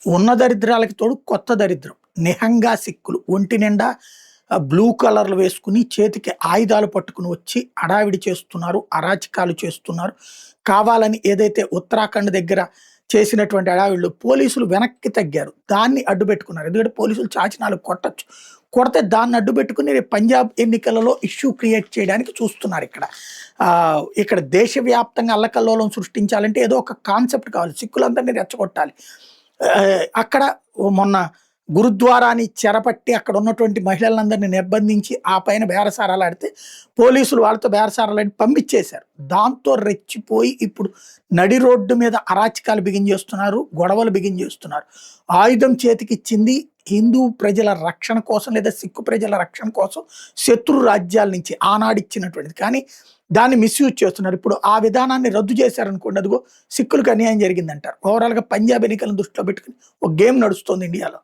ఉన్న దరిద్రాలకి తోడు కొత్త దరిద్రం. నిహంగా సిక్కులు ఒంటి నిండా బ్లూ కలర్లు వేసుకుని చేతికి ఆయుధాలు పట్టుకుని వచ్చి హడావిడి చేస్తున్నారు, అరాచకాలు చేస్తున్నారు. కావాలని ఏదైతే ఉత్తరాఖండ్ దగ్గర చేసినటువంటి హడావిడిలో పోలీసులు వెనక్కి తగ్గారు. దాన్ని అడ్డుపెట్టుకున్నారు. ఎందుకంటే పోలీసులు చాచినాలు కొట్టొచ్చు. కొడితే దాన్ని అడ్డుపెట్టుకుని రేపు పంజాబ్ ఎన్నికలలో ఇష్యూ క్రియేట్ చేయడానికి చూస్తున్నారు ఇక్కడ. ఇక్కడ దేశవ్యాప్తంగా అల్లకల్లోలం సృష్టించాలంటే ఏదో ఒక కాన్సెప్ట్ కావాలి. సిక్కులందరినీ రెచ్చగొట్టాలి. అక్కడ మొన్న గురుద్వారాని చెరపట్టి అక్కడ ఉన్నటువంటి మహిళలందరినీ నిర్బంధించి ఆ పైన బేరసారాలు ఆడితే పోలీసులు వాళ్ళతో బేరసారాలని పంపించేశారు. దాంతో రెచ్చిపోయి ఇప్పుడు నడి రోడ్డు మీద అరాచకాలు బిగించేస్తున్నారు, గొడవలు బిగించేస్తున్నారు. ఆయుధం చేతికిచ్చింది హిందూ ప్రజల రక్షణ కోసం లేదా సిక్కు ప్రజల రక్షణ కోసం శత్రు రాజ్యాల నుంచి ఆనాడిచ్చినటువంటిది. కానీ దాన్ని మిస్యూజ్ చేస్తున్నారు. ఇప్పుడు ఆ విధానాన్ని రద్దు చేశారనుకోండి, అదిగో సిక్కులకు అన్యాయం జరిగిందంటారు. ఓవరాల్గా పంజాబ్ ఎన్నికలను దృష్టిలో పెట్టుకుని ఒక గేమ్ నడుస్తుంది ఇండియాలో.